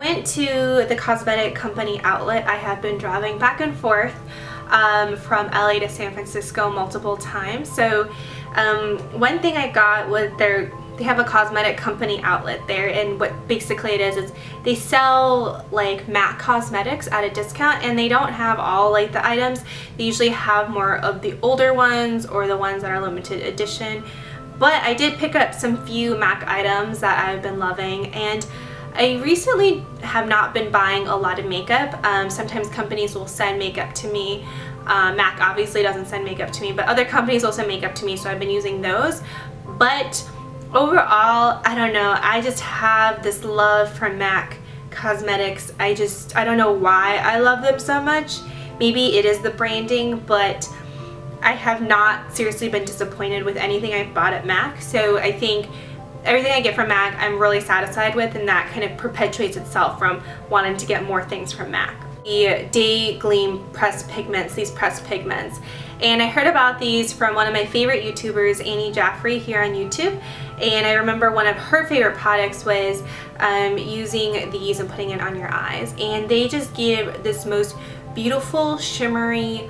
Went to the cosmetic company outlet. I have been driving back and forth from LA to San Francisco multiple times. So one thing I got was they have a cosmetic company outlet there, and what basically it is they sell like MAC cosmetics at a discount, and they don't have all like the items. They usually have more of the older ones or the ones that are limited edition. But I did pick up some few MAC items that I've been loving, and I recently have not been buying a lot of makeup. Sometimes companies will send makeup to me. MAC obviously doesn't send makeup to me, but other companies will send makeup to me, so I've been using those. But overall, I don't know, I just have this love for MAC cosmetics. I don't know why I love them so much. Maybe it is the branding, but I have not seriously been disappointed with anything I've bought at MAC. So I think everything I get from MAC I'm really satisfied with, and that kind of perpetuates itself from wanting to get more things from MAC. The Day Gleam pressed pigments, these pressed pigments. And I heard about these from one of my favorite YouTubers, Annie Jaffrey, here on YouTube. And I remember one of her favorite products was using these and putting it on your eyes. And they just give this most beautiful shimmery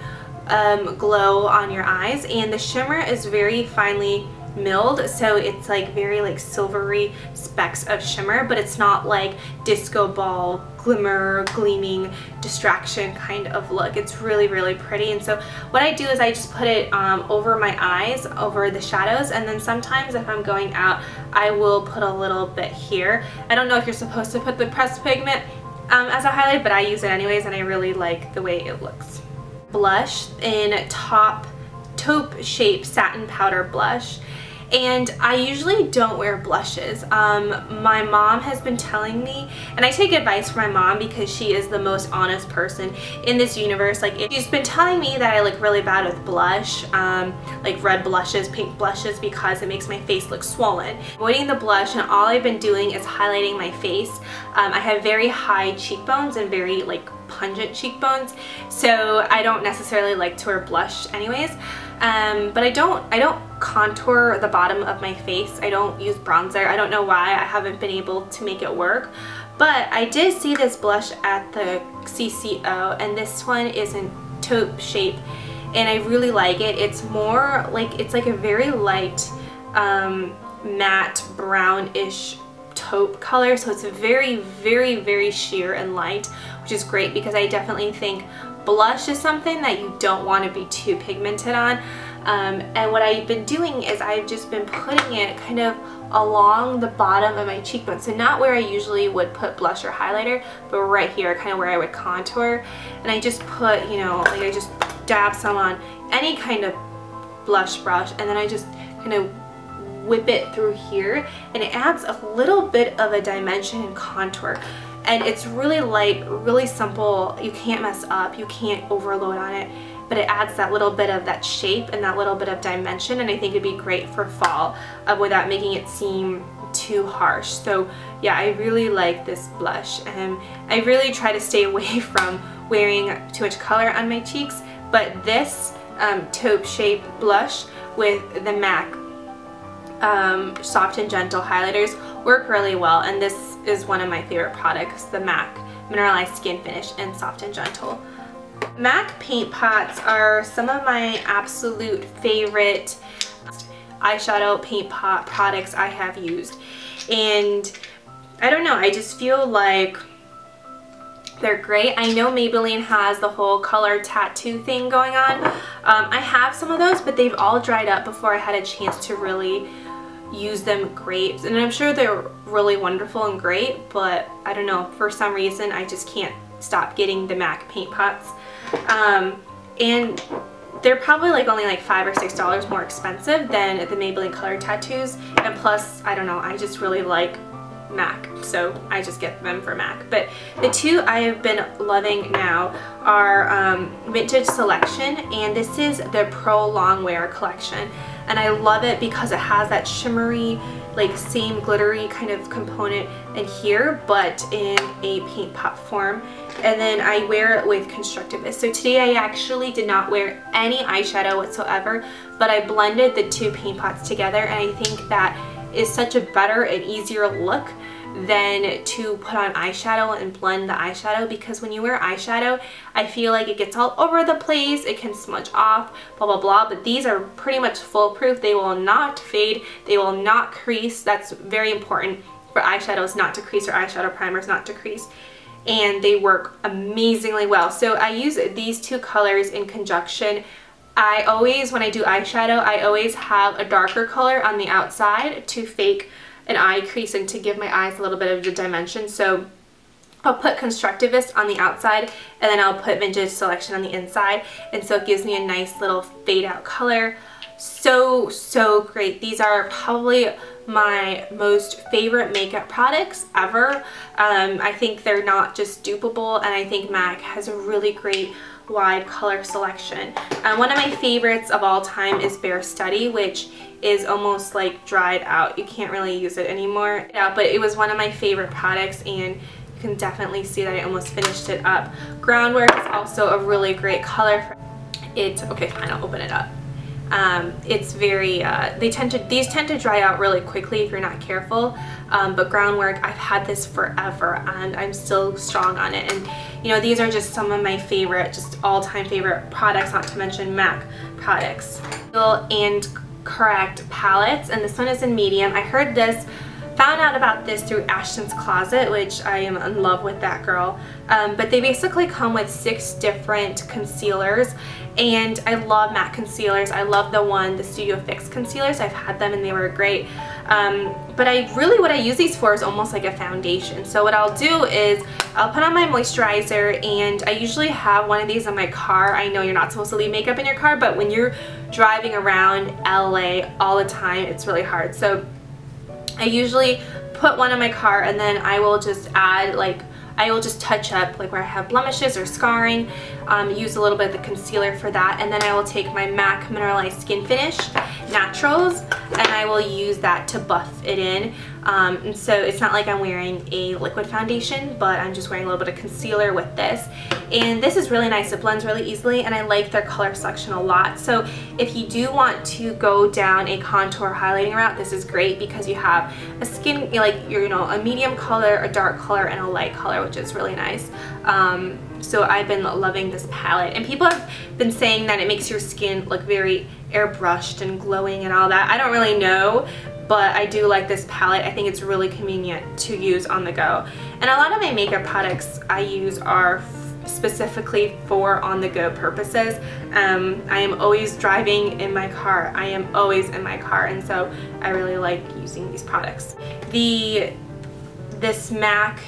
glow on your eyes. And the shimmer is very finely milled, so it's like very like silvery specks of shimmer, but it's not like disco ball glimmer gleaming distraction kind of look. It's really, really pretty. And so what I do is I just put it over my eyes, over the shadows, and then sometimes if I'm going out I will put a little bit here. I don't know if you're supposed to put the pressed pigment as a highlight, but I use it anyways, and I really like the way it looks. Blush in taupe shape satin powder blush. And I usually don't wear blushes. My mom has been telling me, and I take advice from my mom because she is the most honest person in this universe. Like, she's been telling me that I look really bad with blush, like red blushes, pink blushes, because it makes my face look swollen. Avoiding the blush, and all I've been doing is highlighting my face. I have very high cheekbones and very like pungent cheekbones, so I don't necessarily like to wear blush anyways. But I don't contour the bottom of my face. I don't use bronzer. I don't know why. I haven't been able to make it work. But I did see this blush at the CCO, and this one is in taupe shape, and I really like it. It's more like, it's like a very light matte brownish taupe color, so it's very, very, very sheer and light, which is great because I definitely think blush is something that you don't want to be too pigmented on. And what I've been doing is I've just been putting it kind of along the bottom of my cheekbone. So not where I usually would put blush or highlighter, but right here, kind of where I would contour. And I just put, you know, like I just dab some on any kind of blush brush, and then I just kind of whip it through here, and it adds a little bit of a dimension and contour. And it's really light, really simple. You can't mess up, you can't overload on it, but it adds that little bit of that shape and that little bit of dimension, and I think it'd be great for fall without making it seem too harsh. So yeah, I really like this blush, and I really try to stay away from wearing too much color on my cheeks, but this taupe shape blush with the MAC soft and gentle highlighters work really well, and this is one of my favorite products, the MAC Mineralized Skin Finish in Soft and Gentle. MAC paint pots are some of my absolute favorite eyeshadow paint pot products I have used, and I don't know, I just feel like they're great. I know Maybelline has the whole color tattoo thing going on. I have some of those, but they've all dried up before I had a chance to really use them great, and I'm sure they're really wonderful and great, but I don't know, for some reason I just can't stop getting the MAC paint pots. And they're probably like only like $5 or $6 more expensive than the Maybelline color tattoos, and plus I don't know, I just really like MAC, so I just get them for MAC. But the two I have been loving now are Vintage Selection, and this is the Pro Longwear collection, and I love it because it has that shimmery, like same glittery kind of component in here, but in a paint pot form. And then I wear it with Constructivist. So today I actually did not wear any eyeshadow whatsoever, but I blended the two paint pots together, and I think that is such a better and easier look than to put on eyeshadow and blend the eyeshadow, because when you wear eyeshadow, I feel like it gets all over the place, it can smudge off, blah blah blah, but these are pretty much foolproof. They will not fade, they will not crease. That's very important for eyeshadows, not to crease, or eyeshadow primers not to crease, and they work amazingly well. So I use these two colors in conjunction. I always, when I do eyeshadow, I always have a darker color on the outside to fake an eye crease and to give my eyes a little bit of the dimension. So I'll put Constructivist on the outside, and then I'll put Vintage Selection on the inside, and so it gives me a nice little fade out color. So great. These are probably my most favorite makeup products ever. I think they're not just dupeable, and I think MAC has a really great wide color selection. One of my favorites of all time is Bare Study, which is almost like dried out. You can't really use it anymore. Yeah, but it was one of my favorite products, and you can definitely see that I almost finished it up. Groundwork is also a really great color. It's okay, fine, I'll open it up. It's very, these tend to dry out really quickly if you're not careful, but Groundwork, I've had this forever and I'm still strong on it. And you know, these are just some of my favorite, just all-time favorite products, not to mention MAC products. And Correct palettes, and this one is in medium. I found out about this through Ashton's Closet, which I am in love with that girl. But they basically come with 6 different concealers, and I love matte concealers. I love the Studio Fix concealers. I've had them and they were great. But what I use these for is almost like a foundation. So what I'll do is I'll put on my moisturizer, and I usually have one of these in my car. I know you're not supposed to leave makeup in your car, but when you're driving around LA all the time, it's really hard. So I usually put one in my car, and then I will just add, I will just touch up like where I have blemishes or scarring, use a little bit of the concealer for that, and then I will take my MAC Mineralized Skin Finish Naturals, and I will use that to buff it in. And so it's not like I'm wearing a liquid foundation, but I'm just wearing a little bit of concealer with this. And this is really nice. It blends really easily, and I like their color selection a lot. So if you do want to go down a contour highlighting route, this is great because you have a skin, a medium color, a dark color, and a light color, which is really nice. So I've been loving this palette, and people have been saying that it makes your skin look very airbrushed and glowing and all that. I don't really know, but I do like this palette. I think it's really convenient to use on the go. And a lot of my makeup products I use are specifically for on-the-go purposes. I am always driving in my car. I am always in my car, and so I really like using these products. This MAC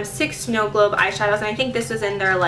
6 Snow Globe eyeshadows, and I think this was in their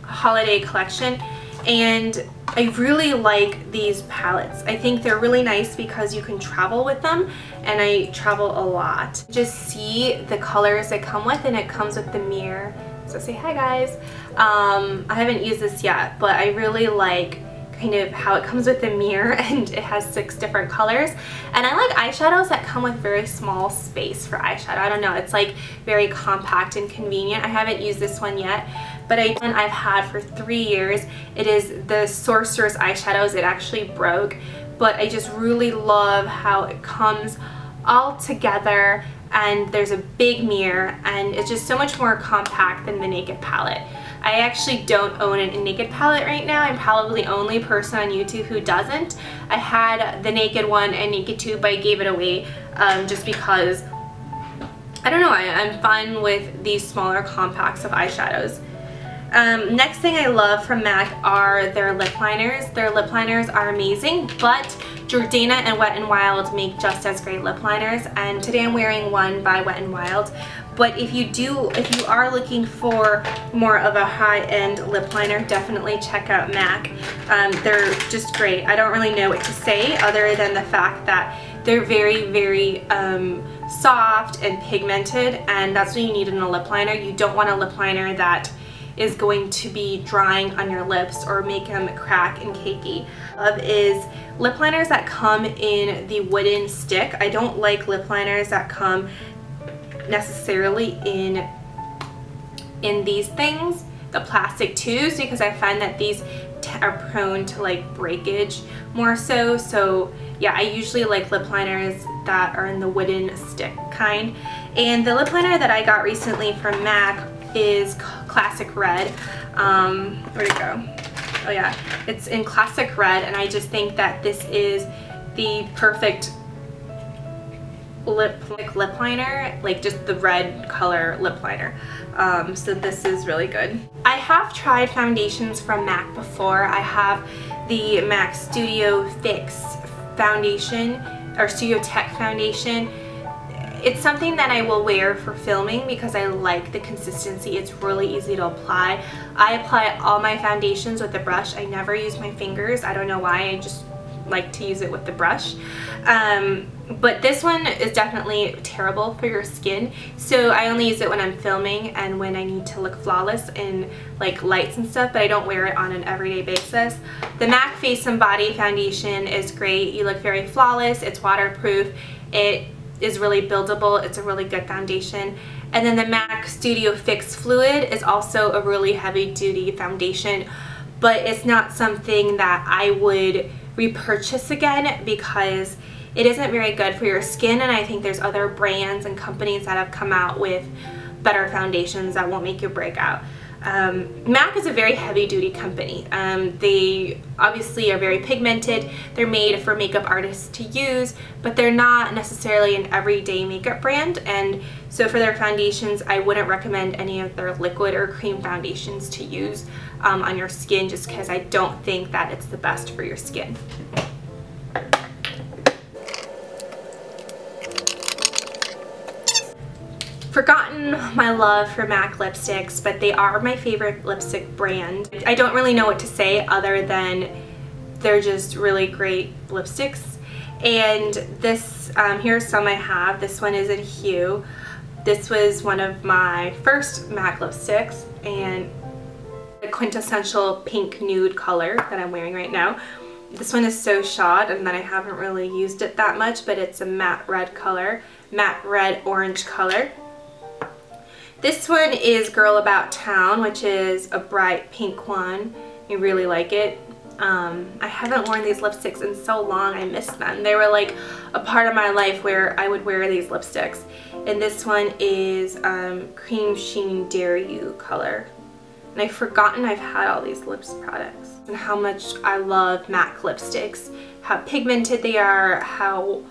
holiday collection, and I really like these palettes. I think they're really nice because you can travel with them, and I travel a lot. Just see the colors that come with, and it comes with the mirror. So say hi guys. I haven't used this yet, but I really like kind of how it comes with the mirror, and it has 6 different colors. And I like eyeshadows that come with very small space for eyeshadow. I don't know, it's like very compact and convenient. I haven't used this one yet, but I've had for 3 years. It is the Sorcerer's eyeshadows. It actually broke, but I just really love how it comes all together, and there's a big mirror, and it's just so much more compact than the Naked palette. I actually don't own a Naked palette right now. I'm probably the only person on YouTube who doesn't. I had the Naked one and Naked 2, but I gave it away just because, I don't know, I'm fine with these smaller compacts of eyeshadows. Next thing I love from MAC are their lip liners. Their lip liners are amazing, but Jordana and Wet n Wild make just as great lip liners, and today I'm wearing one by Wet n Wild. But if you are looking for more of a high-end lip liner, definitely check out MAC. They're just great. I don't really know what to say other than the fact that they're very soft and pigmented, and that's what you need in a lip liner. You don't want a lip liner that is going to be drying on your lips or make them crack and cakey. Is lip liners that come in the wooden stick. I don't like lip liners that come necessarily in these things, the plastic tubes, because I find that these are prone to breakage more so. So yeah, I usually like lip liners that are in the wooden stick kind. And the lip liner that I got recently from MAC is Classic Red. Where'd it go? Oh yeah, it's in Classic Red, and I just think that this is the perfect lip liner, like just the red color lip liner. So this is really good. I have tried foundations from MAC before. I have the MAC Studio Fix foundation, or Studio Tech foundation. It's something that I will wear for filming because I like the consistency. It's really easy to apply. I apply all my foundations with the brush. I never use my fingers. I don't know why, I just like to use it with the brush. But this one is definitely terrible for your skin, so I only use it when I'm filming and when I need to look flawless in like lights and stuff, but I don't wear it on an everyday basis. The MAC Face and Body foundation is great. You look very flawless. It's waterproof. It is really buildable. It's a really good foundation. And then the MAC Studio Fix Fluid is also a really heavy duty foundation, but it's not something that I would repurchase again because it isn't very good for your skin, and I think there's other brands and companies that have come out with better foundations that won't make you break out. MAC is a very heavy duty company. They obviously are very pigmented. They're made for makeup artists to use, but they're not necessarily an everyday makeup brand, and so for their foundations I wouldn't recommend any of their liquid or cream foundations to use on your skin, just because I don't think that it's the best for your skin. Forgotten my love for MAC lipsticks, but they are my favorite lipstick brand. I don't really know what to say other than they're just really great lipsticks. And this, here's some I have. This one is in Hue. This was one of my first MAC lipsticks, and the quintessential pink nude color that I'm wearing right now. This one is so shot, and then I haven't really used it that much, but it's a matte red color, matte red orange color. This one is Girl About Town, which is a bright pink one. I really like it. I haven't worn these lipsticks in so long, I miss them. They were like a part of my life where I would wear these lipsticks. And this one is Cream Sheen Dare You color. And I've forgotten I've had all these lips products and how much I love MAC lipsticks. How pigmented they are, how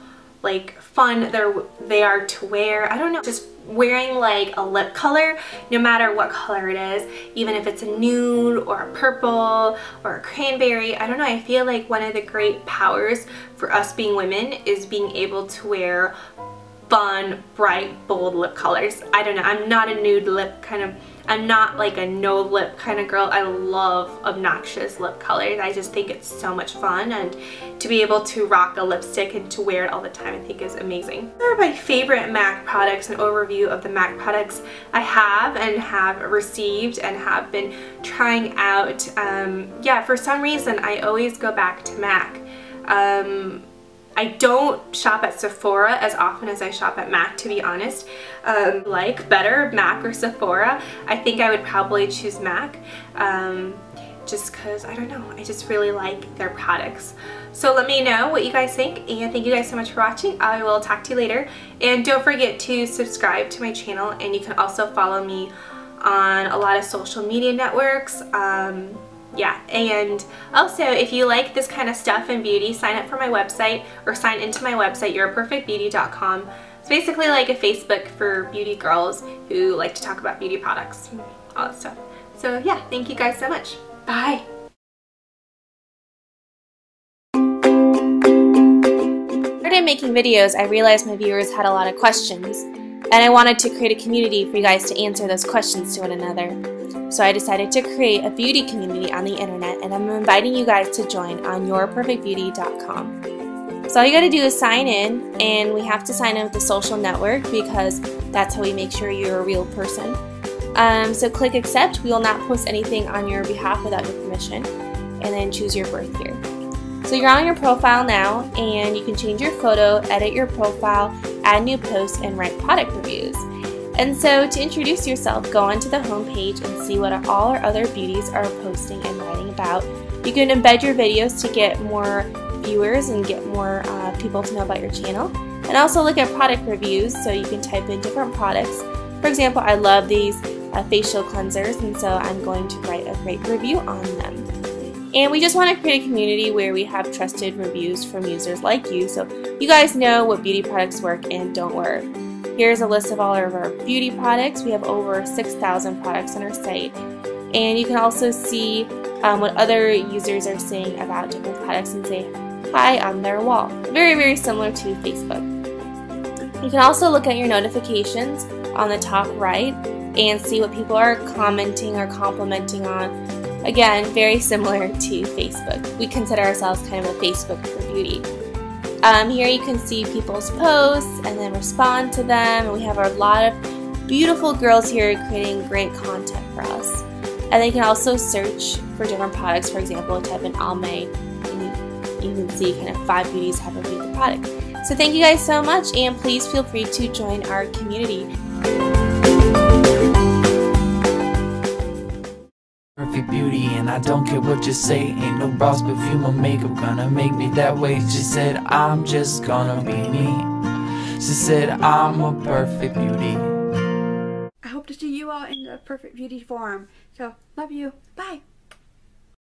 like fun they are to wear. I don't know, just wearing like a lip color, no matter what color it is, even if it's a nude or a purple or a cranberry, I don't know, I feel like one of the great powers for us being women is being able to wear fun, bright, bold lip colors. I don't know, I'm not a nude lip kind of, I'm not like a no lip kind of girl. I love obnoxious lip colors. I just think it's so much fun, and to be able to rock a lipstick and to wear it all the time I think is amazing. These are my favorite MAC products, an overview of the MAC products I have and have received and have been trying out. Yeah, for some reason I always go back to MAC. I don't shop at Sephora as often as I shop at MAC, to be honest. Like better, MAC or Sephora, I think I would probably choose MAC just because, I don't know, I just really like their products. So let me know what you guys think, and thank you guys so much for watching. I will talk to you later, and don't forget to subscribe to my channel, and you can also follow me on a lot of social media networks. Yeah, and also if you like this kind of stuff in beauty, sign up for my website or sign into my website, yourperfectbeauty.com. It's basically like a Facebook for beauty girls who like to talk about beauty products, all that stuff. So yeah, thank you guys so much. Bye! Started making videos, I realized my viewers had a lot of questions, and I wanted to create a community for you guys to answer those questions to one another. So I decided to create a beauty community on the internet, and I'm inviting you guys to join on yourperfectbeauty.com. So all you gotta do is sign in, and we have to sign in with the social network because that's how we make sure you're a real person. So click accept. We will not post anything on your behalf without your permission, and then choose your birth year. So you're on your profile now, and you can change your photo, edit your profile, add new posts, and write product reviews. And so to introduce yourself, go onto the home page and see what all our other beauties are posting and writing about. You can embed your videos to get more viewers and get more people to know about your channel. and also look at product reviews, so you can type in different products. For example, I love these facial cleansers, and so I'm going to write a great review on them. And we just want to create a community where we have trusted reviews from users like you, so you guys know what beauty products work and don't work. Here's a list of all of our beauty products. We have over 6,000 products on our site. And you can also see what other users are saying about different products and say hi on their wall. Very, very similar to Facebook. You can also look at your notifications on the top right and see what people are commenting or complimenting on. Again, very similar to Facebook. We consider ourselves kind of a Facebook for beauty. Here you can see people's posts and then respond to them. And we have a lot of beautiful girls here creating great content for us. And then you can also search for different products. For example, type in ACNE and you can see kind of 5 beauties have reviewed the product. So thank you guys so much, and please feel free to join our community. Perfect beauty, and I don't care what you say. Ain't no bras, perfume, or makeup gonna make me that way. She said, I'm just gonna be me. She said, I'm a perfect beauty. I hope to see you all in the Perfect Beauty Forum. So, love you. Bye.